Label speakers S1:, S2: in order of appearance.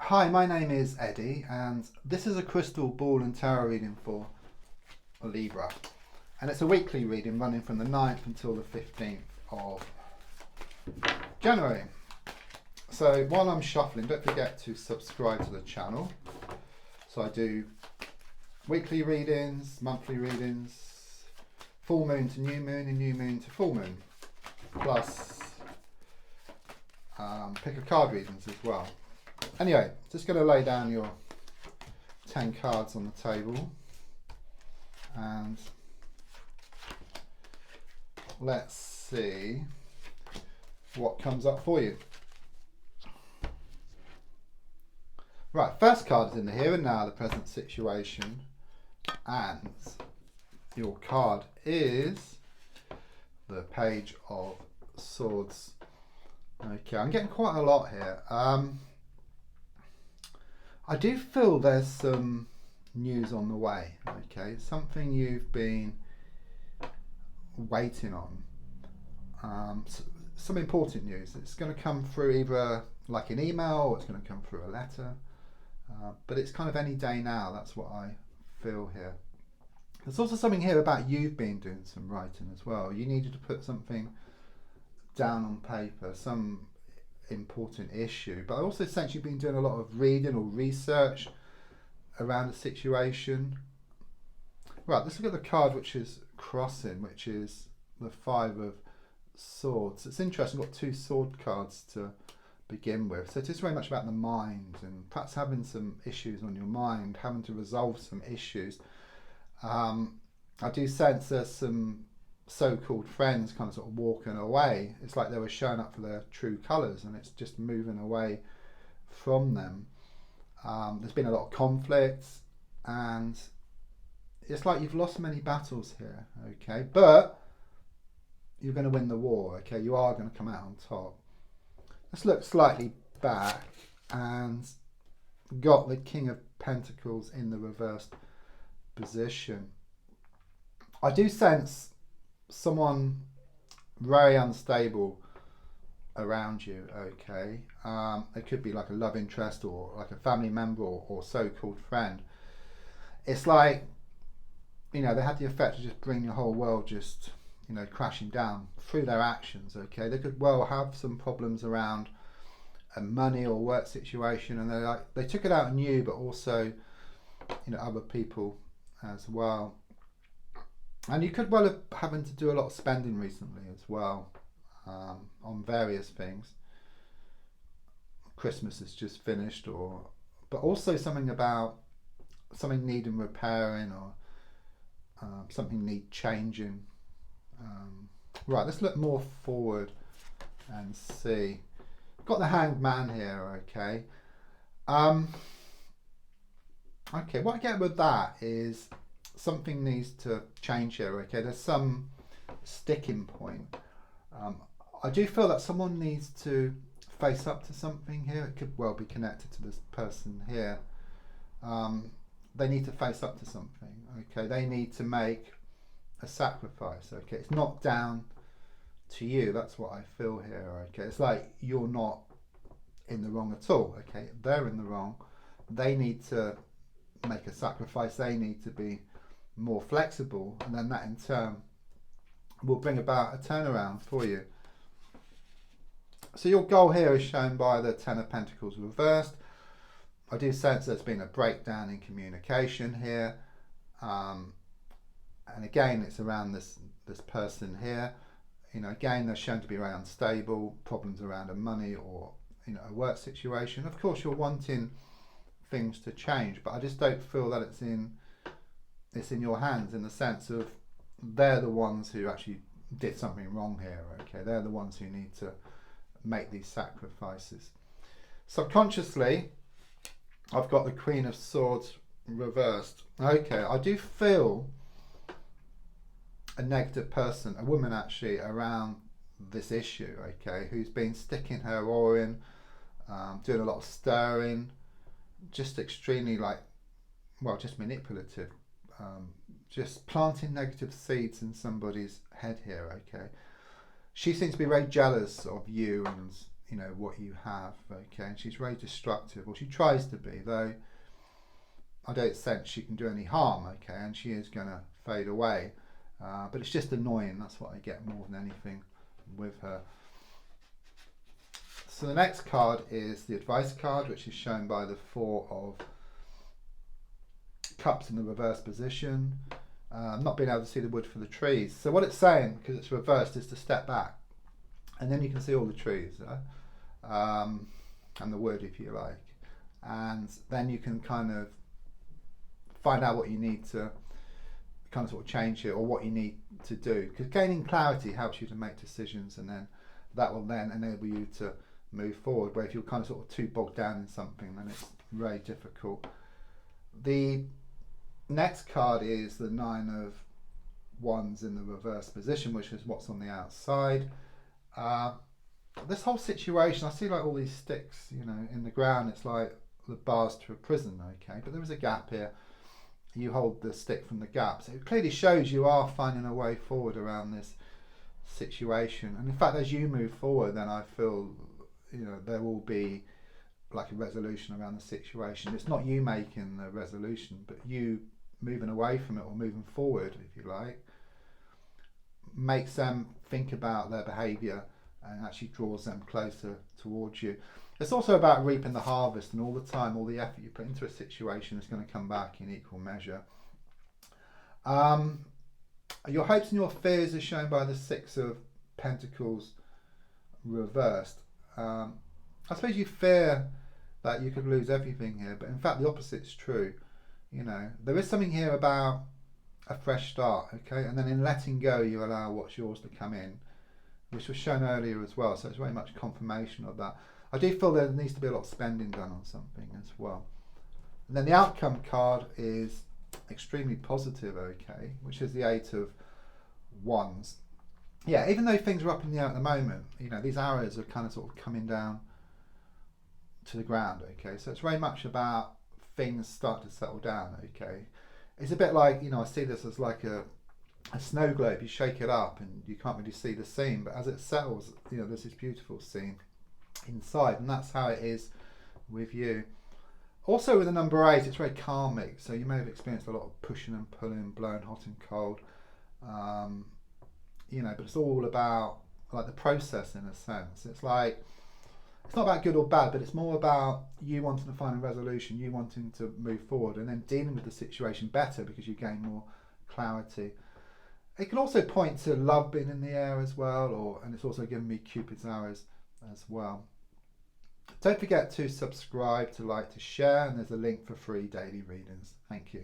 S1: Hi, my name is Eddie, and this is a crystal ball and tarot reading for Libra. And it's a weekly reading running from the 9th until the 15th of January. So while I'm shuffling, don't forget to subscribe to the channel. So I do weekly readings, monthly readings, full moon to new moon and new moon to full moon. Plus pick a card readings as well. Anyway, just going to lay down your 10 cards on the table and let's see what comes up for you. Right, first card is in the here and now, the present situation, and your card is the Page of Swords. Okay, I'm getting quite a lot here. I do feel there's some news on the way, okay? Something you've been waiting on. Some important news. It's going to come through either like an email or it's going to come through a letter. But it's kind of any day now, that's what I feel here. There's also something here about you've been doing some writing as well. You needed to put something down on paper, some important issue, but I also sense you've been doing a lot of reading or research around a situation. Right, let's look at the card which is crossing, which is the Five of Swords. It's interesting, we've got two sword cards to begin with, so it is very much about the mind and perhaps having some issues on your mind, having to resolve some issues. I do sense there's some so-called friends kind of sort of walking away. It's like they were showing up for their true colours and it's just moving away from them. There's been a lot of conflicts and it's like you've lost many battles here, okay, but you're going to win the war, okay, you are going to come out on top. Let's look slightly back and got the King of Pentacles in the reversed position. I do sense someone very unstable around you, okay? It could be like a love interest or like a family member or so-called friend. It's like, you know, they had the effect of just bring your whole world just, you know, crashing down through their actions, okay? They could well have some problems around a money or work situation and they took it out on you, but also, you know, other people as well. And you could well have having to do a lot of spending recently as well, on various things. Christmas has just finished, but also something about something needing repairing or something need changing. Right, let's look more forward and see. Got the Hanged Man here, okay. Okay, what I get with that is something needs to change here, okay? There's some sticking point. I do feel that someone needs to face up to something here. It could well be connected to this person here. They need to face up to something, okay? They need to make a sacrifice, okay? It's not down to you. That's what I feel here, okay? It's like you're not in the wrong at all, okay? They're in the wrong. They need to make a sacrifice. They need to be more flexible, and then that in turn will bring about a turnaround for you. So your goal here is shown by the Ten of Pentacles reversed. I do sense there's been a breakdown in communication here, and again it's around this person here. You know, again they're shown to be very unstable, problems around a money or, you know, a work situation. Of course you're wanting things to change, but I just don't feel that it's in your hands, in the sense of they're the ones who actually did something wrong here, okay? They're the ones who need to make these sacrifices. Subconsciously, I've got the Queen of Swords reversed. Okay, I do feel a negative person, a woman actually, around this issue, okay, who's been sticking her oar in, doing a lot of stirring, just extremely just manipulative. Just planting negative seeds in somebody's head here, okay? She seems to be very jealous of you and, you know, what you have, okay? And she's very destructive, or she tries to be, though I don't sense she can do any harm, okay? And she is going to fade away. But it's just annoying. That's what I get more than anything with her. So the next card is the advice card, which is shown by the Four of Cups in the reverse position. Not being able to see the wood for the trees. So what it's saying, because it's reversed, is to step back. And then you can see all the trees and the wood, if you like. And then you can kind of find out what you need to kind of sort of change it, or what you need to do. Because gaining clarity helps you to make decisions, and then that will then enable you to move forward. Where if you're kind of sort of too bogged down in something, then it's very difficult. The next card is the Nine of Wands in the reverse position, which is what's on the outside. This whole situation, I see like all these sticks, you know, in the ground. It's like the bars to a prison, okay? But there is a gap here. You hold the stick from the gap. So it clearly shows you are finding a way forward around this situation. And in fact, as you move forward, then I feel, you know, there will be like a resolution around the situation. It's not you making the resolution, but you moving away from it, or moving forward, if you like, makes them think about their behaviour and actually draws them closer towards you. It's also about reaping the harvest, and all the time, all the effort you put into a situation is going to come back in equal measure. Your hopes and your fears are shown by the Six of Pentacles reversed. I suppose you fear that you could lose everything here, but in fact the opposite's true. You know, there is something here about a fresh start, okay? And then in letting go, you allow what's yours to come in, which was shown earlier as well. So it's very much confirmation of that. I do feel there needs to be a lot of spending done on something as well. And then the outcome card is extremely positive, okay, which is the Eight of Wands. Yeah, even though things are up in the air at the moment, you know, these arrows are kind of sort of coming down to the ground, okay? So it's very much about things start to settle down, okay? It's a bit like, you know, I see this as like a snow globe. You shake it up and you can't really see the scene, but as it settles, you know, there's this beautiful scene inside, and that's how it is with you. Also with the number 8, it's very karmic, so you may have experienced a lot of pushing and pulling, blowing hot and cold, you know, but it's all about like the process in a sense. It's like, it's not about good or bad, but it's more about you wanting to find a resolution, you wanting to move forward, and then dealing with the situation better because you gain more clarity. It can also point to love being in the air as well, and it's also giving me Cupid's arrows as well. Don't forget to subscribe, to like, to share, and there's a link for free daily readings. Thank you.